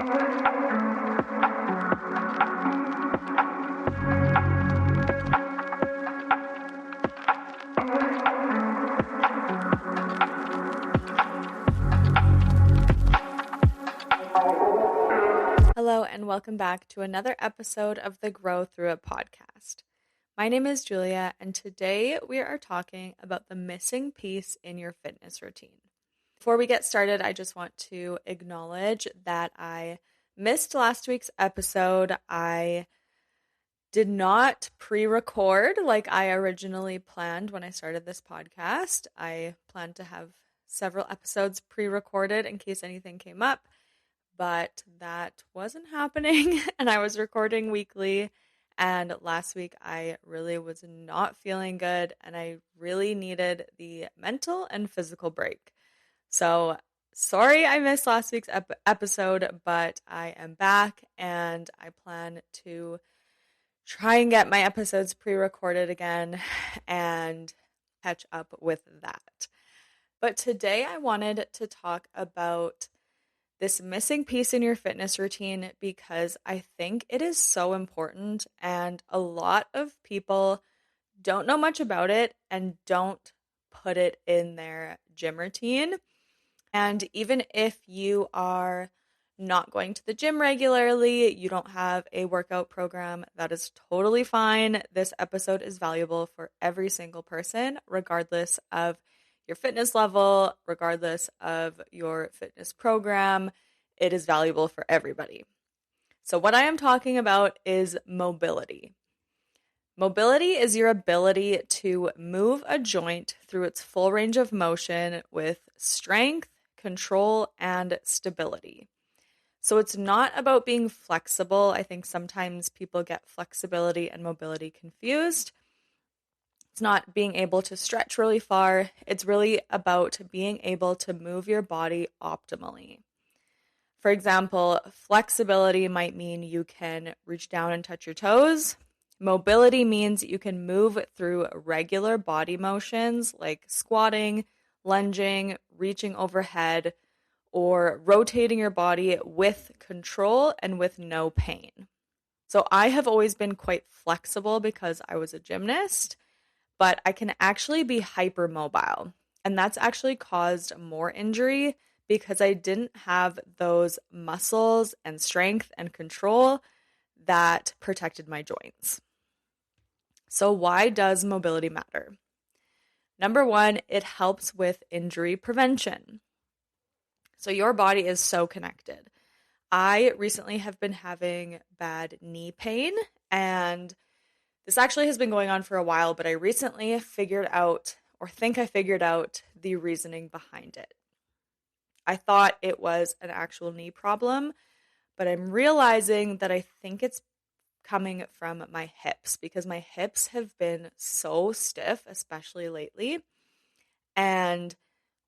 Hello, and welcome back to another episode of the Grow Through It podcast. My name is Julia, and today we are talking about the missing piece in your fitness routine. Before we get started, I just want to acknowledge that I missed last week's episode. I did not pre-record like I originally planned when I started this podcast. I planned to have several episodes pre-recorded in case anything came up, but that wasn't happening, and I was recording weekly, and last week I really was not feeling good, and I really needed the mental and physical break. So sorry I missed last week's episode, but I am back, and I plan to try and get my episodes pre-recorded again and catch up with that. But today I wanted to talk about this missing piece in your fitness routine because I think it is so important, and a lot of people don't know much about it and don't put it in their gym routine. And even if you are not going to the gym regularly, you don't have a workout program, that is totally fine. This episode is valuable for every single person, regardless of your fitness level, regardless of your fitness program. It is valuable for everybody. So what I am talking about is mobility. Mobility is your ability to move a joint through its full range of motion with strength, control, and stability. So it's not about being flexible. I think sometimes people get flexibility and mobility confused. It's not being able to stretch really far. It's really about being able to move your body optimally. For example, flexibility might mean you can reach down and touch your toes. Mobility means you can move through regular body motions like squatting, lunging, reaching overhead, or rotating your body with control and with no pain. So I have always been quite flexible because I was a gymnast, but I can actually be hypermobile. And that's actually caused more injury because I didn't have those muscles and strength and control that protected my joints. So why does mobility matter? Number one, it helps with injury prevention. So your body is so connected. I recently have been having bad knee pain, and this actually has been going on for a while, but I recently figured out, or think I figured out, the reasoning behind it. I thought it was an actual knee problem, but I'm realizing that I think it's coming from my hips because my hips have been so stiff, especially lately. And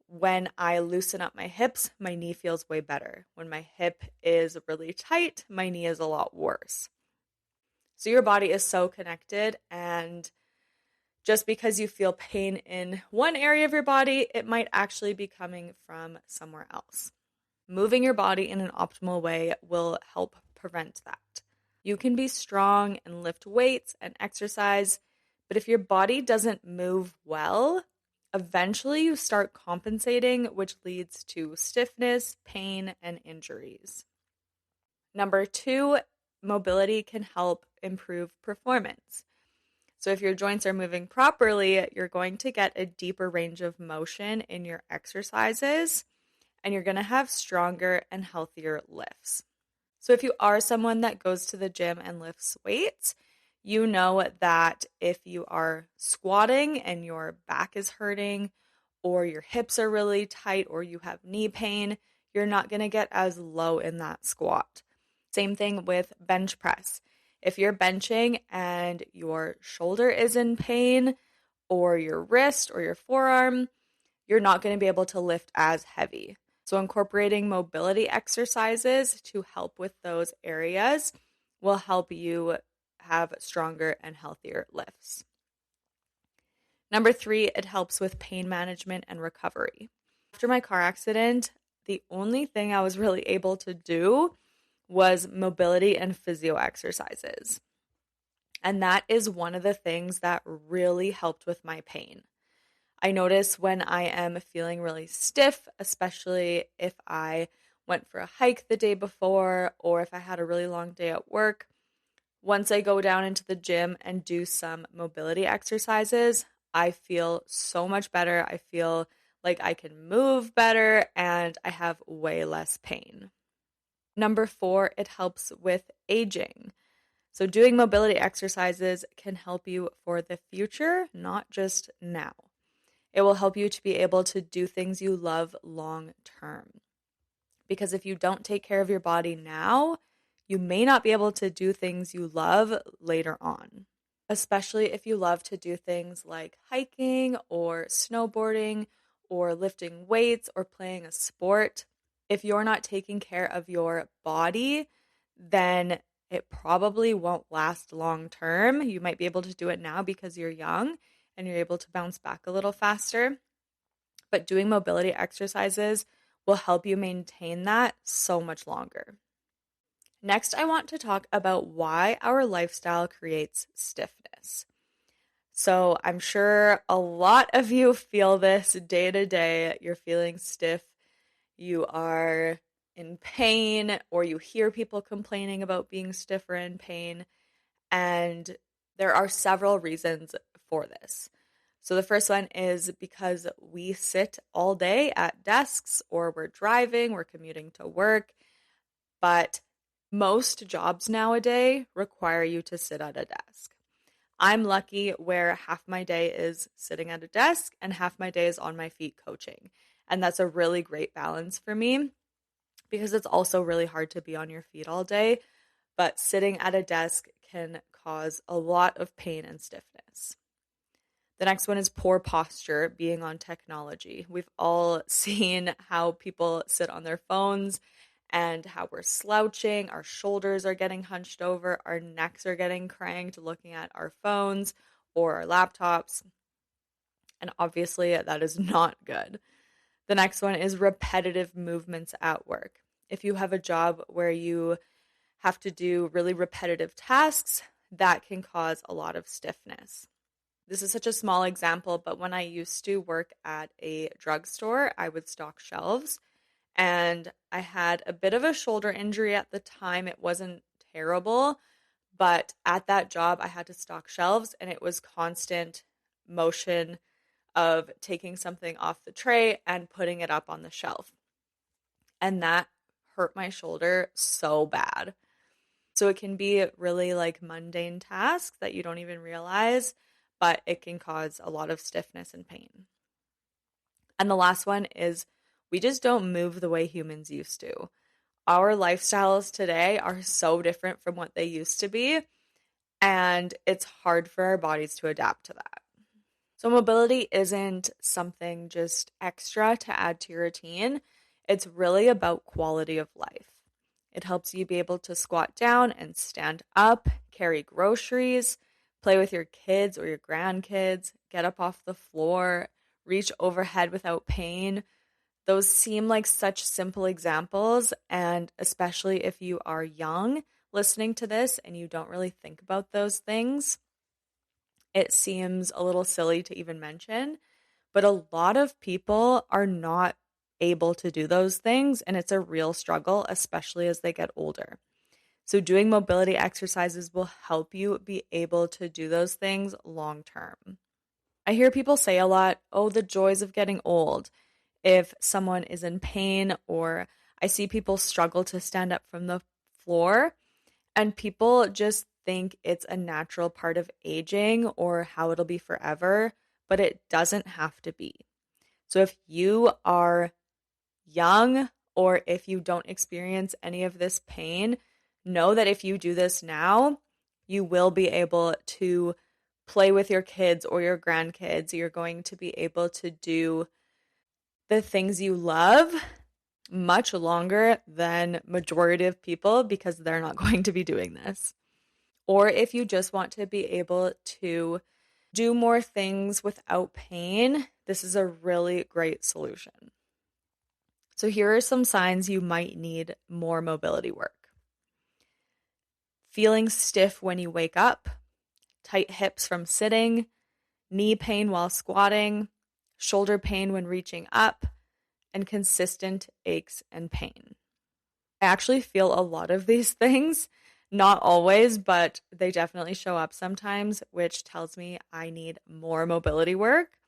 when I loosen up my hips, my knee feels way better. When my hip is really tight, my knee is a lot worse. So your body is so connected, and just because you feel pain in one area of your body, it might actually be coming from somewhere else. Moving your body in an optimal way will help prevent that. You can be strong and lift weights and exercise, but if your body doesn't move well, eventually you start compensating, which leads to stiffness, pain, and injuries. Number two, mobility can help improve performance. So if your joints are moving properly, you're going to get a deeper range of motion in your exercises, and you're going to have stronger and healthier lifts. So if you are someone that goes to the gym and lifts weights, you know that if you are squatting and your back is hurting, or your hips are really tight, or you have knee pain, you're not going to get as low in that squat. Same thing with bench press. If you're benching and your shoulder is in pain, or your wrist or your forearm, you're not going to be able to lift as heavy. So incorporating mobility exercises to help with those areas will help you have stronger and healthier lifts. Number 3, it helps with pain management and recovery. After my car accident, the only thing I was really able to do was mobility and physio exercises. And that is one of the things that really helped with my pain. I notice when I am feeling really stiff, especially if I went for a hike the day before or if I had a really long day at work, once I go down into the gym and do some mobility exercises, I feel so much better. I feel like I can move better and I have way less pain. Number 4, it helps with aging. So, doing mobility exercises can help you for the future, not just now. It will help you to be able to do things you love long term. Because if you don't take care of your body now, you may not be able to do things you love later on, especially if you love to do things like hiking or snowboarding or lifting weights or playing a sport. If you're not taking care of your body, then it probably won't last long term. You might be able to do it now because you're young and you're able to bounce back a little faster. But doing mobility exercises will help you maintain that so much longer. Next, I want to talk about why our lifestyle creates stiffness. So, I'm sure a lot of you feel this day to day. You're feeling stiff, you are in pain, or you hear people complaining about being stiff or in pain. And there are several reasons for this. So the first one is because we sit all day at desks or we're driving, we're commuting to work, but most jobs nowadays require you to sit at a desk. I'm lucky where half my day is sitting at a desk and half my day is on my feet coaching. And that's a really great balance for me because it's also really hard to be on your feet all day, but sitting at a desk can cause a lot of pain and stiffness. The next one is poor posture, being on technology. We've all seen how people sit on their phones and how we're slouching, our shoulders are getting hunched over, our necks are getting cranked looking at our phones or our laptops. And obviously, that is not good. The next one is repetitive movements at work. If you have a job where you have to do really repetitive tasks, that can cause a lot of stiffness. This is such a small example, but when I used to work at a drugstore, I would stock shelves and I had a bit of a shoulder injury at the time. It wasn't terrible, but at that job, I had to stock shelves and it was constant motion of taking something off the tray and putting it up on the shelf. And that hurt my shoulder so bad. So it can be really like mundane tasks that you don't even realize, but it can cause a lot of stiffness and pain. And the last one is we just don't move the way humans used to. Our lifestyles today are so different from what they used to be, and it's hard for our bodies to adapt to that. So mobility isn't something just extra to add to your routine. It's really about quality of life. It helps you be able to squat down and stand up, carry groceries, play with your kids or your grandkids, get up off the floor, reach overhead without pain. Those seem like such simple examples, and especially if you are young listening to this and you don't really think about those things, it seems a little silly to even mention. But a lot of people are not able to do those things, and it's a real struggle, especially as they get older. So doing mobility exercises will help you be able to do those things long term. I hear people say a lot, oh, the joys of getting old. If someone is in pain, or I see people struggle to stand up from the floor, and people just think it's a natural part of aging or how it'll be forever, but it doesn't have to be. So if you are young or if you don't experience any of this pain, know that if you do this now, you will be able to play with your kids or your grandkids. You're going to be able to do the things you love much longer than majority of people because they're not going to be doing this. Or if you just want to be able to do more things without pain, this is a really great solution. So here are some signs you might need more mobility work. feeling stiff when you wake up, tight hips from sitting, knee pain while squatting, shoulder pain when reaching up, and consistent aches and pain. I actually feel a lot of these things, not always, but they definitely show up sometimes, which tells me I need more mobility work.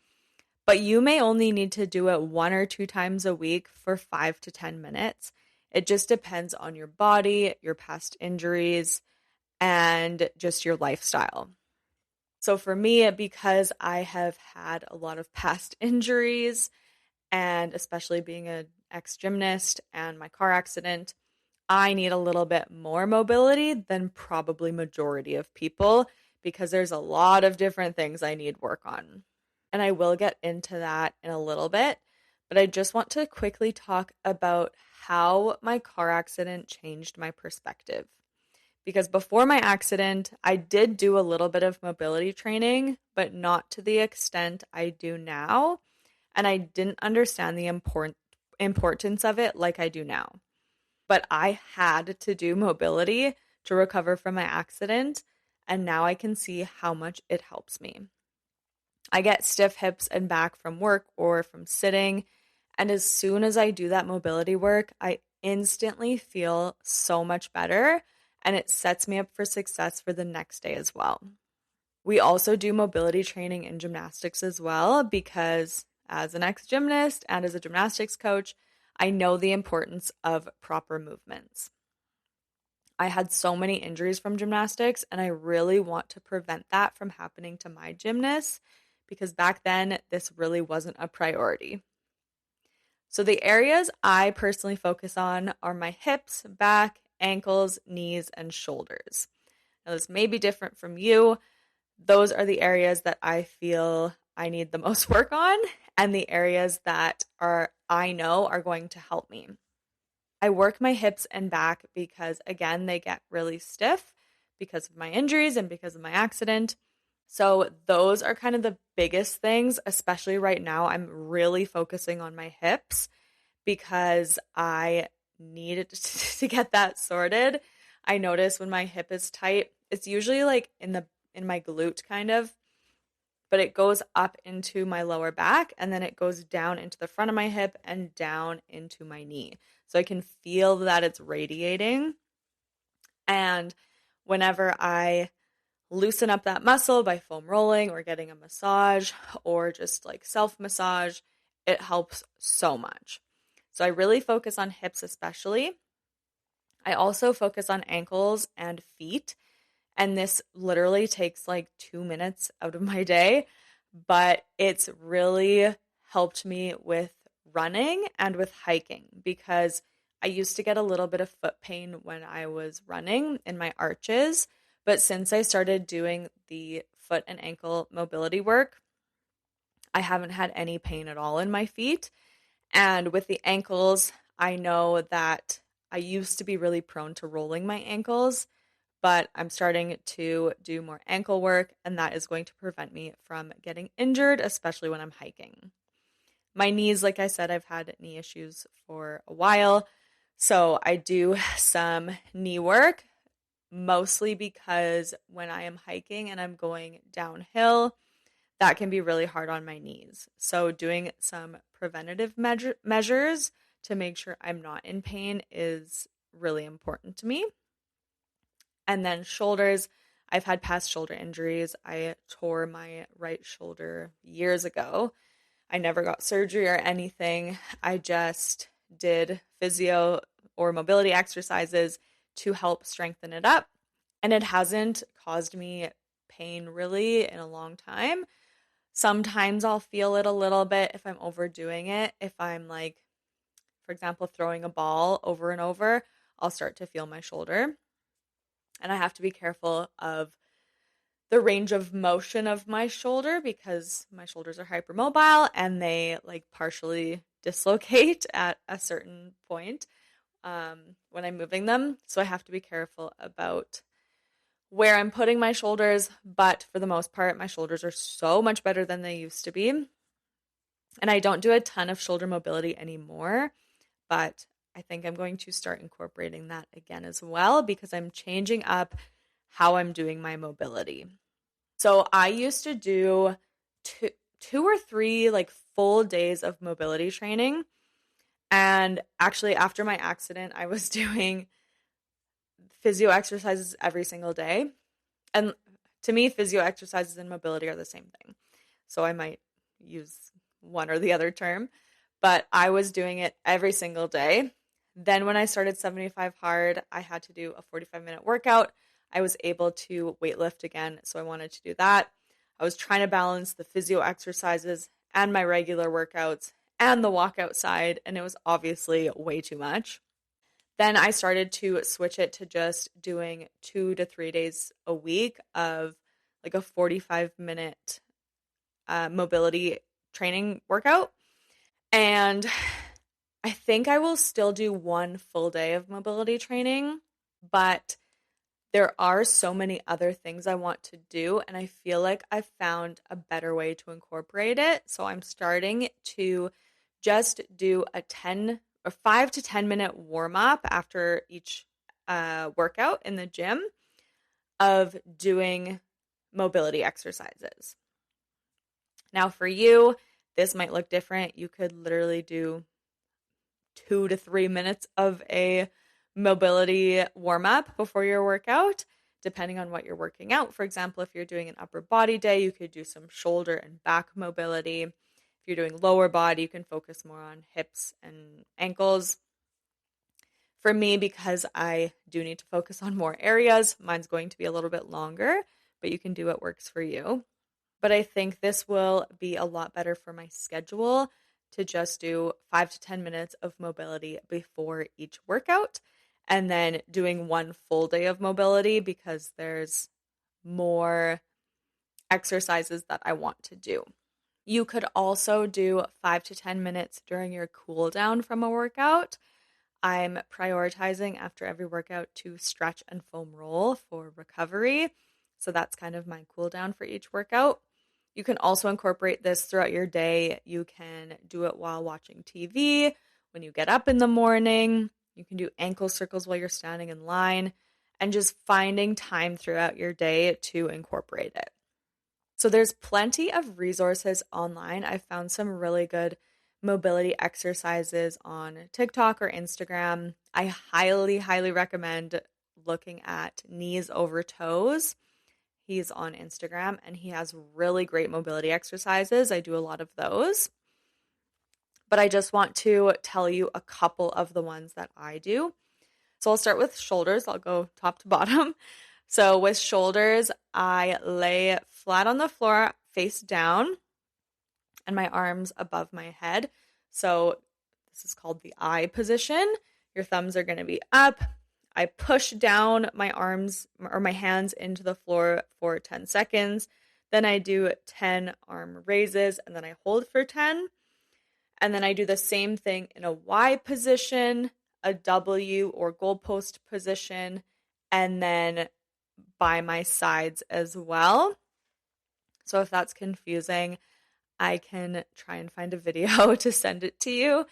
But you may only need to do it 1 or 2 times a week for 5 to 10 minutes. It just depends on your body, your past injuries, and just your lifestyle. So for me, because I have had a lot of past injuries, and especially being an ex-gymnast and my car accident, I need a little bit more mobility than probably majority of people because there's a lot of different things I need work on. And I will get into that in a little bit, but I just want to quickly talk about how my car accident changed my perspective. Because before my accident, I did do a little bit of mobility training, but not to the extent I do now. And I didn't understand the importance of it like I do now. But I had to do mobility to recover from my accident, and now I can see how much it helps me. I get stiff hips and back from work or from sitting, and as soon as I do that mobility work, I instantly feel so much better, and it sets me up for success for the next day as well. We also do mobility training in gymnastics as well because as an ex-gymnast and as a gymnastics coach, I know the importance of proper movements. I had so many injuries from gymnastics, and I really want to prevent that from happening to my gymnasts because back then this really wasn't a priority. So the areas I personally focus on are my hips, back, ankles, knees, and shoulders. Now this may be different from you. Those are the areas that I feel I need the most work on and the areas that I know are going to help me. I work my hips and back because again, they get really stiff because of my injuries and because of my accident. So those are kind of the biggest things, especially right now. I'm really focusing on my hips because I needed to get that sorted. I notice when my hip is tight, it's usually like in my glute kind of, but it goes up into my lower back and then it goes down into the front of my hip and down into my knee. So I can feel that it's radiating. And whenever I loosen up that muscle by foam rolling or getting a massage or just like self massage, it helps so much. So I really focus on hips especially. I also focus on ankles and feet. And this literally takes like 2 minutes out of my day, but it's really helped me with running and with hiking because I used to get a little bit of foot pain when I was running in my arches. But since I started doing the foot and ankle mobility work, I haven't had any pain at all in my feet. And with the ankles, I know that I used to be really prone to rolling my ankles, but I'm starting to do more ankle work, and that is going to prevent me from getting injured, especially when I'm hiking. My knees, like I said, I've had knee issues for a while, so I do some knee work, mostly because when I am hiking and I'm going downhill, that can be really hard on my knees. So doing some preventative measures to make sure I'm not in pain is really important to me. And then shoulders, I've had past shoulder injuries. I tore my right shoulder years ago. I never got surgery or anything. I just did physio or mobility exercises to help strengthen it up. And it hasn't caused me pain really in a long time. Sometimes I'll feel it a little bit if I'm overdoing it. If I'm like, for example, throwing a ball over and over, I'll start to feel my shoulder. And I have to be careful of the range of motion of my shoulder because my shoulders are hypermobile and they like partially dislocate at a certain point when I'm moving them. So I have to be careful about where I'm putting my shoulders. But for the most part, my shoulders are so much better than they used to be. And I don't do a ton of shoulder mobility anymore, but I think I'm going to start incorporating that again as well because I'm changing up how I'm doing my mobility. So I used to do two or three like full days of mobility training. And actually, after my accident, I was doing physio exercises every single day. And to me, physio exercises and mobility are the same thing. So I might use one or the other term, but I was doing it every single day. Then when I started 75 Hard, I had to do a 45-minute workout. I was able to weightlift again, so I wanted to do that. I was trying to balance the physio exercises and my regular workouts and the walk outside, and it was obviously way too much. Then I started to switch it to just doing 2 to 3 days a week of like a 45-minute mobility training workout. And I think I will still do one full day of mobility training, but there are so many other things I want to do, and I feel like I've found a better way to incorporate it. So I'm starting to just do a 10 or 5 to 10 minute warm up after each workout in the gym of doing mobility exercises. Now, for you, this might look different. You could literally do 2 to 3 minutes of a mobility warm up before your workout, depending on what you're working out. For example, if you're doing an upper body day, you could do some shoulder and back mobility. If you're doing lower body, you can focus more on hips and ankles. For me, because I do need to focus on more areas, mine's going to be a little bit longer, but you can do what works for you. But I think this will be a lot better for my schedule to just do 5 to 10 minutes of mobility before each workout and then doing one full day of mobility because there's more exercises that I want to do. You could also do 5 to 10 minutes during your cool down from a workout. I'm prioritizing after every workout to stretch and foam roll for recovery. So that's kind of my cool down for each workout. You can also incorporate this throughout your day. You can do it while watching TV, when you get up in the morning. You can do ankle circles while you're standing in line, and just finding time throughout your day to incorporate it. So there's plenty of resources online. I found some really good mobility exercises on TikTok or Instagram. I highly, highly recommend looking at Knees Over Toes. He's on Instagram and he has really great mobility exercises. I do a lot of those. But I just want to tell you a couple of the ones that I do. So I'll start with shoulders. I'll go top to bottom. So with shoulders, I lay flat on the floor, face down, and my arms above my head. So this is called the I position. Your thumbs are going to be up. I push down my arms or my hands into the floor for 10 seconds. Then I do 10 arm raises and then I hold for 10. And then I do the same thing in a Y position, a W or goalpost position, and then by my sides as well. So if that's confusing, I can try and find a video to send it to you.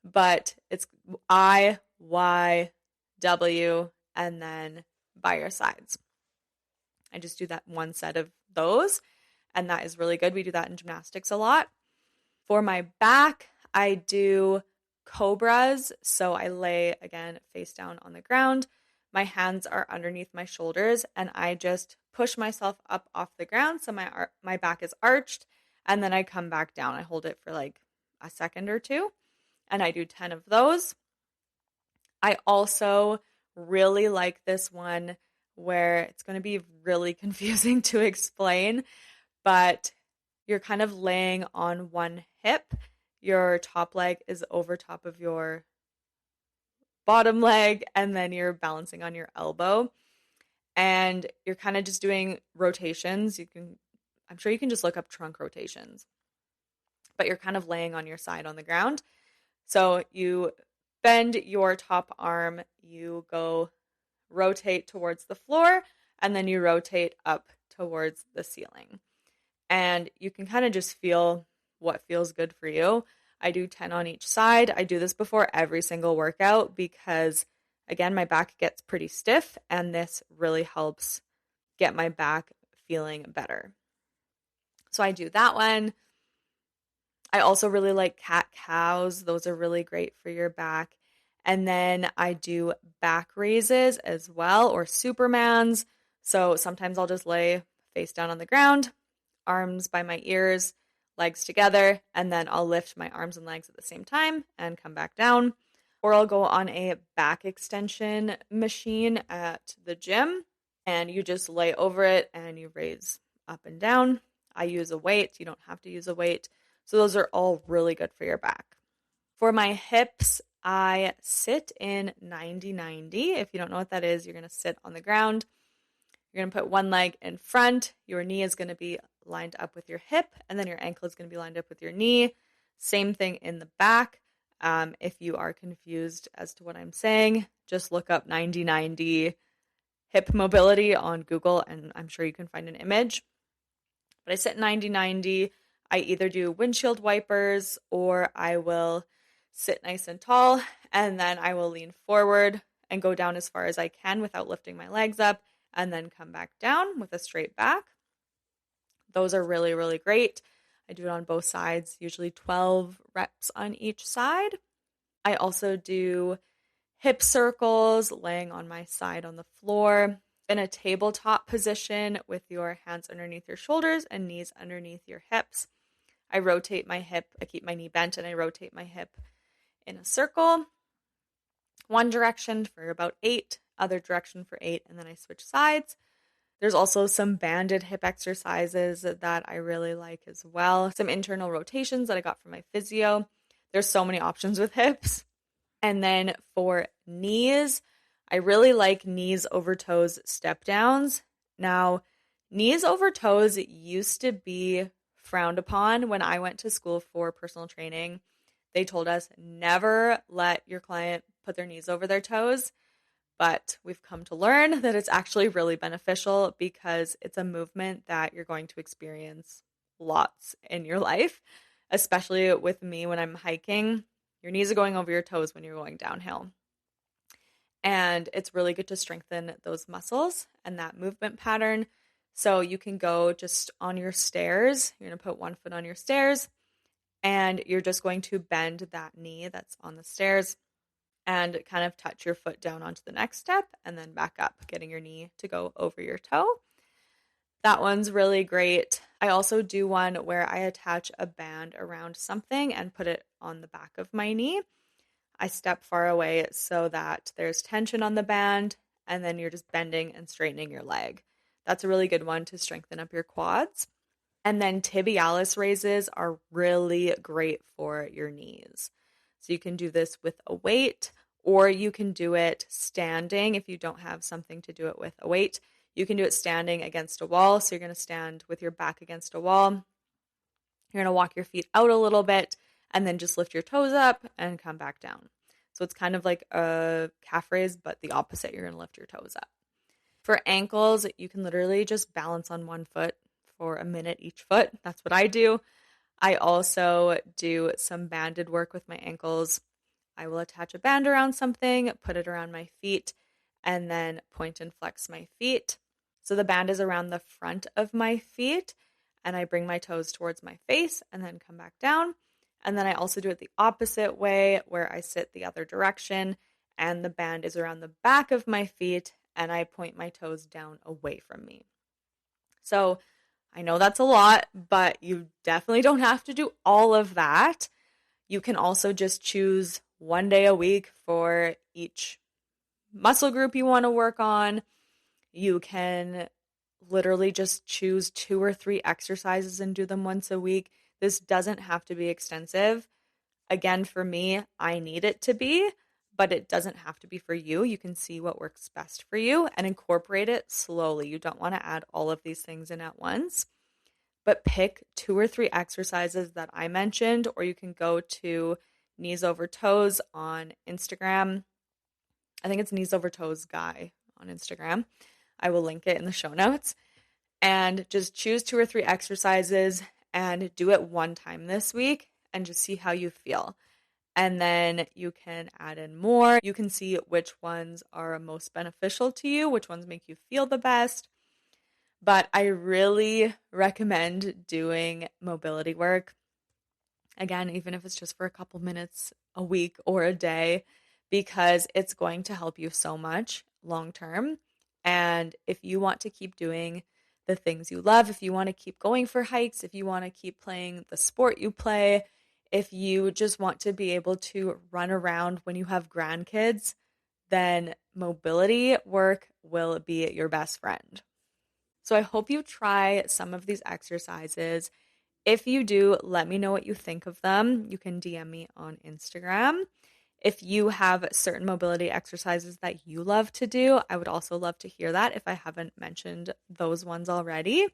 But it's I, Y, W, and then by your sides. I just do that one set of those, and that is really good. We do that in gymnastics a lot. For my back, I do cobras. So I lay, again, face down on the ground. My hands are underneath my shoulders, and I just push myself up off the ground. So my back is arched, and then I come back down. I hold it for like a second or two, and I do 10 of those. I also really like this one where it's going to be really confusing to explain, but you're kind of laying on one hip. Your top leg is over top of your bottom leg, and then you're balancing on your elbow. And you're kind of just doing rotations. I'm sure you can just look up trunk rotations, but you're kind of laying on your side on the ground. So you bend your top arm, you go rotate towards the floor, and then you rotate up towards the ceiling. And you can kind of just feel what feels good for you. I do 10 on each side. I do this before every single workout because, again, my back gets pretty stiff, and this really helps get my back feeling better. So I do that one. I also really like cat-cows. Those are really great for your back. And then I do back raises as well, or Supermans. So sometimes I'll just lay face down on the ground, arms by my ears, legs together, and then I'll lift my arms and legs at the same time and come back down. Or I'll go on a back extension machine at the gym, and you just lay over it and you raise up and down. I use a weight. You don't have to use a weight. So those are all really good for your back. For my hips, I sit in 90-90. If you don't know what that is, you're going to sit on the ground. You're going to put one leg in front. Your knee is going to be lined up with your hip, and then your ankle is going to be lined up with your knee. Same thing in the back. If you are confused as to what I'm saying, just look up 90-90 hip mobility on Google, and I'm sure you can find an image. But I sit 90-90. I either do windshield wipers, or I will sit nice and tall, and then I will lean forward and go down as far as I can without lifting my legs up, and then come back down with a straight back. Those are really, really great. I do it on both sides, usually 12 reps on each side. I also do hip circles, laying on my side on the floor in a tabletop position with your hands underneath your shoulders and knees underneath your hips. I rotate my hip, I keep my knee bent, and I rotate my hip in a circle. One direction for about 8, other direction for 8, and then I switch sides. There's also some banded hip exercises that I really like as well. Some internal rotations that I got from my physio. There's so many options with hips. And then for knees, I really like knees over toes step downs. Now, knees over toes used to be frowned upon when I went to school for personal training. They told us never let your client put their knees over their toes. But we've come to learn that it's actually really beneficial because it's a movement that you're going to experience lots in your life, especially with me when I'm hiking. Your knees are going over your toes when you're going downhill. And it's really good to strengthen those muscles and that movement pattern. So you can go just on your stairs. You're going to put one foot on your stairs, and you're just going to bend that knee that's on the stairs and kind of touch your foot down onto the next step and then back up, getting your knee to go over your toe. That one's really great. I also do one where I attach a band around something and put it on the back of my knee. I step far away so that there's tension on the band, and then you're just bending and straightening your leg. That's a really good one to strengthen up your quads. And then tibialis raises are really great for your knees. So you can do this with a weight, or you can do it standing if you don't have something to do it with a weight. You can do it standing against a wall. So you're going to stand with your back against a wall. You're going to walk your feet out a little bit and then just lift your toes up and come back down. So it's kind of like a calf raise, but the opposite. You're going to lift your toes up. For ankles, you can literally just balance on one foot for a minute each foot. That's what I do. I also do some banded work with my ankles. I will attach a band around something, put it around my feet, and then point and flex my feet. So the band is around the front of my feet, and I bring my toes towards my face and then come back down. And then I also do it the opposite way, where I sit the other direction and the band is around the back of my feet and I point my toes down away from me. So I know that's a lot, but you definitely don't have to do all of that. You can also just choose one day a week for each muscle group you want to work on. You can literally just choose 2 or 3 exercises and do them once a week. This doesn't have to be extensive. Again, for me, I need it to be, but it doesn't have to be for you. You can see what works best for you and incorporate it slowly. You don't want to add all of these things in at once, but pick 2 or 3 exercises that I mentioned, or you can go to Knees Over Toes on Instagram. I think it's Knees Over Toes Guy on Instagram. I will link it in the show notes. And just choose 2 or 3 exercises and do it one time this week and just see how you feel. And then you can add in more. You can see which ones are most beneficial to you, which ones make you feel the best. but I really recommend doing mobility work. Again, even if it's just for a couple minutes a week or a day, because it's going to help you so much long term. And if you want to keep doing the things you love, if you want to keep going for hikes, if you want to keep playing the sport you play, if you just want to be able to run around when you have grandkids, then mobility work will be your best friend. So I hope you try some of these exercises. If you do, let me know what you think of them. You can DM me on Instagram. If you have certain mobility exercises that you love to do, I would also love to hear that if I haven't mentioned those ones already.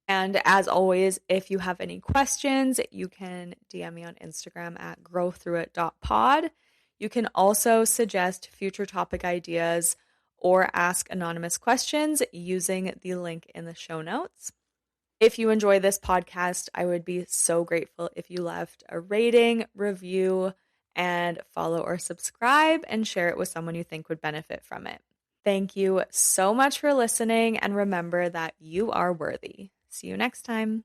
And as always, if you have any questions, you can DM me on Instagram at growthroughit.pod. You can also suggest future topic ideas or ask anonymous questions using the link in the show notes. If you enjoy this podcast, I would be so grateful if you left a rating, review, and follow or subscribe and share it with someone you think would benefit from it. Thank you so much for listening, and remember that you are worthy. See you next time.